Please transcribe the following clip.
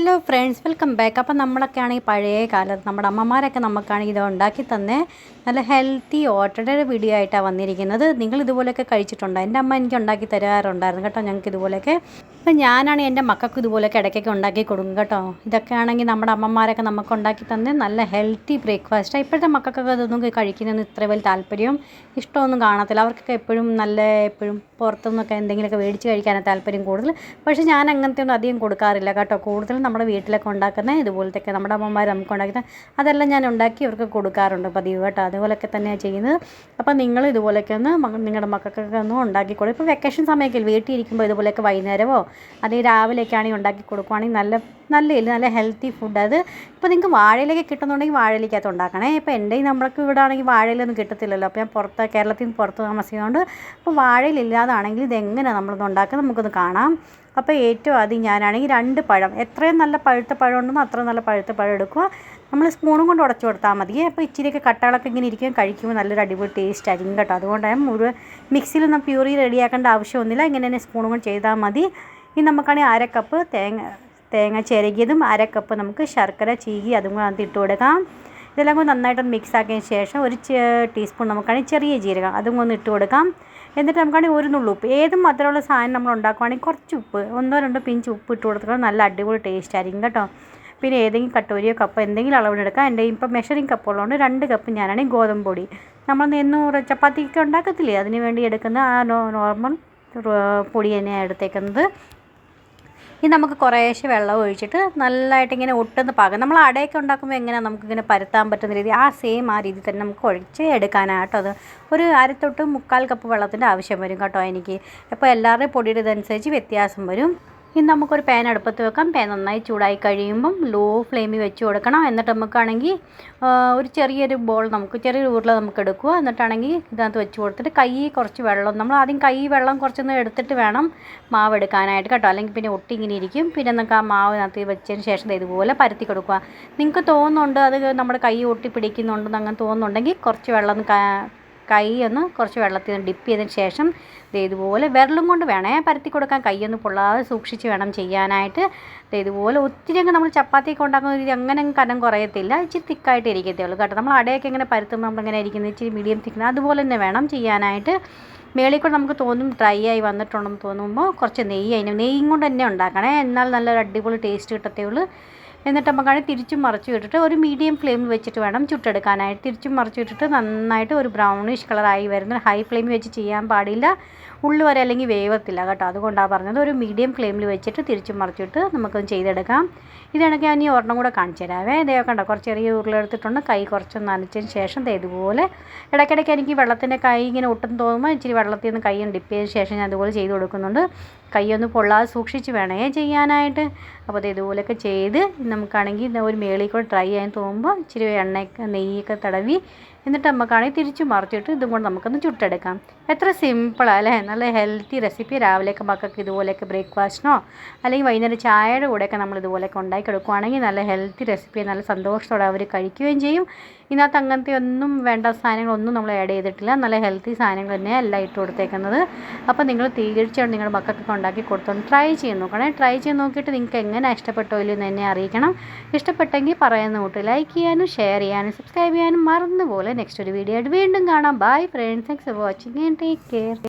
Hello friends, welcome back. അപ്പം നമ്മളൊക്കെ ആണെങ്കിൽ പഴയ കാലത്ത് നമ്മുടെ അമ്മമാരൊക്കെ നമുക്കാണെങ്കിൽ ഇത് ഉണ്ടാക്കി തന്നെ നല്ല ഹെൽത്തി ഓട്ടയുടെ വീഡിയോ ആയിട്ടാണ് വന്നിരിക്കുന്നത്. നിങ്ങൾ ഇതുപോലെയൊക്കെ കഴിച്ചിട്ടുണ്ടോ? എൻ്റെ അമ്മ എനിക്ക് ഉണ്ടാക്കി തരാറുണ്ടായിരുന്നു കേട്ടോ. ഞങ്ങൾക്ക് ഇതുപോലെയൊക്കെ അപ്പം ഞാനാണെങ്കിൽ എൻ്റെ മക്കൾക്ക് ഇതുപോലെയൊക്കെ ഇടയ്ക്കൊക്കെ ഉണ്ടാക്കി കൊടുക്കും കേട്ടോ. ഇതൊക്കെ ആണെങ്കിൽ നമ്മുടെ അമ്മമാരൊക്കെ നമുക്ക് ഉണ്ടാക്കി തന്നെ നല്ല ഹെൽത്തി ബ്രേക്ക്ഫാസ്റ്റാണ്. ഇപ്പോഴത്തെ മക്കൾക്കൊക്കെ അതൊന്നും കഴിക്കുന്നതിന് ഇത്ര വലിയ താല്പര്യവും ഇഷ്ടമൊന്നും കാണത്തില്ല. അവർക്കൊക്കെ എപ്പോഴും പുറത്തുനിന്നൊക്കെ എന്തെങ്കിലുമൊക്കെ മേടിച്ച് കഴിക്കാനാണ് താല്പര്യം കൂടുതൽ. പക്ഷേ ഞാൻ അങ്ങനത്തെ ഒന്നും അധികം കൊടുക്കാറില്ല കേട്ടോ. കൂടുതലും നമ്മുടെ വീട്ടിലൊക്കെ ഉണ്ടാക്കുന്ന ഇതുപോലത്തെയൊക്കെ നമ്മുടെ അമ്മമാർ നമുക്ക് ഉണ്ടാക്കുന്ന അതെല്ലാം ഞാൻ ഉണ്ടാക്കി ഇവർക്ക് കൊടുക്കാറുണ്ട് പതിവ് കേട്ടോ. അതുപോലെയൊക്കെ തന്നെയാണ് ചെയ്യുന്നത്. അപ്പോൾ നിങ്ങൾ ഇതുപോലെയൊക്കെ ഒന്ന് നിങ്ങളുടെ മക്കൾക്കൊക്കെ ഒന്ന് ഉണ്ടാക്കി കൊടുക്കും. ഇപ്പോൾ വെക്കേഷൻ സമയമൊക്കെ വീട്ടിൽ ഇരിക്കുമ്പോൾ ഇതുപോലെയൊക്കെ വൈകുന്നേരമോ അല്ലെങ്കിൽ രാവിലെയൊക്കെ ആണെങ്കിൽ ഉണ്ടാക്കി കൊടുക്കുവാണെങ്കിൽ നല്ല ഹെൽത്തി ഫുഡ്. അത് ഇപ്പോൾ നിങ്ങൾക്ക് വാഴയിലൊക്കെ കിട്ടുന്നുണ്ടെങ്കിൽ വാഴയിലേക്കകത്ത് ഉണ്ടാക്കണേ. ഇപ്പോൾ എൻ്റെ നമ്മൾക്ക് ഇവിടെ ആണെങ്കിൽ വാഴയിലൊന്നും കിട്ടത്തില്ലല്ലോ. അപ്പോൾ ഞാൻ കേരളത്തിൽ നിന്ന് പുറത്ത് താമസിക്കുന്നതുകൊണ്ട് ഇപ്പോൾ വാഴയിലില്ലാതാണെങ്കിൽ ഇതെങ്ങനെയാണ് നമ്മളൊന്ന് ഉണ്ടാക്കുന്നത് നമുക്കൊന്ന് കാണാം. അപ്പോൾ ഏറ്റവും ആദ്യം ഞാനാണെങ്കിൽ 2 പഴം, എത്രയും നല്ല പഴുത്ത പഴം ഉണ്ടെന്നോ അത്രയും നല്ല പഴുത്ത പഴം എടുക്കുക. നമ്മൾ സ്പൂണും കൊണ്ട് ഉടച്ചു കൊടുത്താൽ മതി. അപ്പോൾ ഇച്ചിരിയൊക്കെ കട്ടകളൊക്കെ ഇങ്ങനെ ഇരിക്കും, കഴിക്കുമ്പോൾ നല്ലൊരു അടിപൊളി ടേസ്റ്റ് ആയിരിക്കും കേട്ടോ. അതുകൊണ്ടാണ് മുഴുവൻ മിക്സിയിലൊന്നും പ്യൂറി റെഡിയാക്കേണ്ട ആവശ്യമൊന്നുമില്ല. ഇങ്ങനെ തന്നെ സ്പൂണും കൊണ്ട് ചെയ്താൽ മതി. ഇനി നമുക്കാണെങ്കിൽ 1/2 കപ്പ് തേങ്ങ ചിരകിയതും 1/2 കപ്പ് നമുക്ക് ശർക്കര ചീകി അതും കൂടെ അതിട്ട് കൊടുക്കാം. ഇതെല്ലാം കൂടി നന്നായിട്ടൊന്ന് മിക്സ് ആക്കിയതിന് ശേഷം ഒരു ടീസ്പൂൺ നമുക്കാണെങ്കിൽ ചെറിയ ജീരകം അതും ഒന്ന് ഇട്ട് കൊടുക്കാം. എന്നിട്ട് നമുക്കാണെങ്കിൽ ഒരു നുള്ളു ഉപ്പ്, ഏതും മധുരമുള്ള സാധനം നമ്മൾ ഉണ്ടാക്കുവാണെങ്കിൽ കുറച്ച് ഉപ്പ്, 1-2 പിഞ്ച് ഉപ്പ് ഇട്ട് കൊടുത്തിട്ട് നല്ല അടിപൊളി ടേസ്റ്റ് ആയിരിക്കും കേട്ടോ. പിന്നെ ഏതെങ്കിലും കട്ടോരിയോ കപ്പോ എന്തെങ്കിലും അളവിനെടുക്കാം. എൻ്റെ ഇപ്പോൾ മെഷറിംഗ് കപ്പ് ഉള്ളതുകൊണ്ട് 2 കപ്പ് ഞാനാണെങ്കിൽ ഗോതമ്പ് പൊടി, നമ്മൾ 800 ചപ്പാത്തിക്ക് ഉണ്ടാക്കത്തില്ലേ അതിന് വേണ്ടി എടുക്കുന്ന ആ നോർമൽ പൊടി തന്നെയാണ് എടുത്തേക്കുന്നത്. ഇനി നമുക്ക് കുറേശ്ശെ വെള്ളം ഒഴിച്ചിട്ട് നല്ലതായിട്ട് ഇങ്ങനെ ഒട്ടുന്ന പാകം, നമ്മൾ അടയൊക്കെ ഉണ്ടാക്കുമ്പോൾ എങ്ങനെയാണ് നമുക്കിങ്ങനെ പരത്താൻ പറ്റുന്ന രീതി ആ രീതി തന്നെ നമുക്ക് ഒഴിച്ച് എടുക്കാനായിട്ടോ. അത് ഒരു 1/2 തൊട്ട് 1/4 കപ്പ് വെള്ളത്തിൻ്റെ ആവശ്യം വരും കേട്ടോ എനിക്ക്. അപ്പോൾ എല്ലാവരുടെയും പൊടിയുടെ ഇതനുസരിച്ച് വ്യത്യാസം വരും. ഇനി നമുക്കൊരു പാൻ അടുപ്പത്ത് വെക്കാം. പാൻ നന്നായി ചൂടായി കഴിയുമ്പം ലോ ഫ്ലെയിമിൽ വെച്ച് കൊടുക്കണം. എന്നിട്ട് നമുക്കാണെങ്കിൽ ഒരു ചെറിയൊരു ഉരുള നമുക്ക് എടുക്കുക. എന്നിട്ടാണെങ്കിൽ ഇതിനകത്ത് വെച്ച് കൊടുത്തിട്ട് കുറച്ച് വെള്ളം, നമ്മൾ ആദ്യം വെള്ളം കുറച്ചൊന്ന് എടുത്തിട്ട് വേണം മാവ് എടുക്കാനായിട്ട് കേട്ടോ. അല്ലെങ്കിൽ പിന്നെ ഒട്ടി ഇങ്ങനെ ഇരിക്കും. പിന്നെ നമുക്ക് ആ മാവിനകത്ത് വെച്ചതിന് ശേഷം ഇതുപോലെ പരത്തി കൊടുക്കുക. നിങ്ങൾക്ക് തോന്നുന്നുണ്ട് അത് നമ്മുടെ ഒട്ടി പിടിക്കുന്നുണ്ടെന്ന് അങ്ങനെ തോന്നുന്നുണ്ടെങ്കിൽ കുറച്ച് വെള്ളം കുറച്ച് വെള്ളത്തിൽ ഡിപ്പ് ചെയ്തതിന് ശേഷം ഇതുപോലെ വിരലും കൊണ്ട് വേണേ പരത്തി കൊടുക്കാൻ. കൈയൊന്നും പൊള്ളാതെ സൂക്ഷിച്ച് വേണം ചെയ്യാനായിട്ട്. ഇതുപോലെ ഒത്തിരി അങ്ങ് നമ്മൾ ചപ്പാത്തിയൊക്കെ ഉണ്ടാക്കുന്ന രീതി അങ്ങനെ കനം കുറയത്തില്ല, ഇച്ചിരി തിക്കായിട്ട് ഇരിക്കത്തേ ഉള്ളൂ കേട്ടോ. നമ്മൾ അടയൊക്കെ ഇങ്ങനെ പരത്തുമ്പോൾ നമ്മളിങ്ങനെ ഇരിക്കുന്നത് ഇച്ചിരി മീഡിയം തിക്കുന്ന അതുപോലെ തന്നെ വേണം ചെയ്യാനായിട്ട്. മേളിൽ കൂടെ നമുക്ക് തോന്നും ഡ്രൈ ആയി വന്നിട്ടുണ്ടെന്ന് തോന്നുമ്പോൾ കുറച്ച് നെയ്യും കൊണ്ട് തന്നെ ഉണ്ടാക്കണേ, എന്നാൽ നല്ലൊരു അടിപൊളി ടേസ്റ്റ് കിട്ടത്തേ ഉള്ളൂ. എന്നിട്ട് നമുക്കാണെങ്കിൽ തിരിച്ചും മറിച്ചും ഇട്ടിട്ട് ഒരു മീഡിയം ഫ്ലെയിമിൽ വെച്ചിട്ട് വേണം ചുട്ടെടുക്കാനായിട്ട്. തിരിച്ചും മറിച്ചും ഇട്ടിട്ട് നന്നായിട്ട് ഒരു ബ്രൗണിഷ് കളറായി വരുന്ന, ഹൈ ഫ്ലെയിമിൽ വെച്ച് ചെയ്യാൻ പാടില്ല, ഉള്ളു വരെ അല്ലെങ്കിൽ വേവത്തില്ല കേട്ടോ. അതുകൊണ്ടാണ് പറഞ്ഞത് ഒരു മീഡിയം ഫ്ലെയിമിൽ വെച്ചിട്ട് തിരിച്ചും മറിച്ചിട്ട് നമുക്കൊന്ന് ചെയ്തെടുക്കാം. ഇതാണെങ്കിൽ ഞാൻ ഈ ഒരെണ്ണം കൂടെ കാണിച്ചു തരാവേ. ഇതേ കണ്ടോ, കുറച്ച് ചെറിയ ഉരുളെടുത്തിട്ടുണ്ട്. കുറച്ച് നനച്ചതിന് ശേഷം ഇതുപോലെ ഇടയ്ക്കിടയ്ക്ക് എനിക്ക് വെള്ളത്തിൻ്റെ ഇങ്ങനെ ഒട്ടും തോന്നുമ്പോൾ ഇച്ചിരി വെള്ളത്തിൽ നിന്ന് ഒന്ന് ഡിപ്പ് ചെയ്തതിന് ശേഷം ഞാൻ അതുപോലെ ചെയ്ത് കൊടുക്കുന്നുണ്ട്. ഒന്ന് പൊള്ളാതെ സൂക്ഷിച്ച് വേണേ ചെയ്യാനായിട്ട്. അപ്പോൾ ഇതുപോലെയൊക്കെ ചെയ്ത് നമുക്കാണെങ്കിൽ ഒരു മേളിൽ കൂടെ ഡ്രൈ ആയി തോന്നുമ്പോൾ ഇച്ചിരി നെയ്യൊക്കെ തടവി എന്നിട്ട് നമുക്കാണെങ്കിൽ തിരിച്ചു മറിച്ചിട്ട് ഇതും കൊണ്ട് നമുക്കൊന്ന് ചുട്ടെടുക്കാം. എത്ര സിമ്പിളാണ് അല്ലേ? നല്ല ഹെൽത്തി റെസിപ്പി. രാവിലെയൊക്കെ മക്കൾക്ക് ഇതുപോലെയൊക്കെ ബ്രേക്ക്ഫാസ്റ്റിനോ അല്ലെങ്കിൽ വൈകുന്നേരം ചായയുടെ കൂടെയൊക്കെ നമ്മൾ ഇതുപോലെയൊക്കെ ഉണ്ടാക്കി എടുക്കുവാണെങ്കിൽ നല്ല ഹെൽത്തി റെസിപ്പി, നല്ല സന്തോഷത്തോടെ അവർ കഴിക്കുകയും ചെയ്യും. ഇതിനകത്ത് അങ്ങനത്തെ ഒന്നും വേണ്ട സാധനങ്ങളൊന്നും നമ്മൾ ആഡ് ചെയ്തിട്ടില്ല. നല്ല ഹെൽത്തി സാധനങ്ങൾ തന്നെയാണ് എല്ലാം ഇട്ട് കൊടുത്തേക്കുന്നത്. അപ്പോൾ നിങ്ങൾ തീർച്ചയായിട്ടും നിങ്ങളുടെ മക്കൾക്കൊക്കെ ഉണ്ടാക്കി കൊടുത്തോണ്ട് ട്രൈ ചെയ്ത് നോക്കണേ. ട്രൈ ചെയ്ത് നോക്കിയിട്ട് നിങ്ങൾക്ക് എങ്ങനെ ഇഷ്ടപ്പെട്ടോ ഇല്ലയോ എന്ന് എന്നെ അറിയിക്കണം. ഇഷ്ടപ്പെട്ടെങ്കിൽ പറയുന്ന കൂട്ട് ലൈക്ക് ചെയ്യാനും ഷെയർ ചെയ്യാനും സബ്സ്ക്രൈബ് ചെയ്യാനും മറന്നുപോലെ. നെക്സ്റ്റ് ഒരു വീഡിയോ ആയിട്ട് വീണ്ടും കാണാം. Bye friends, thanks for watching and take care.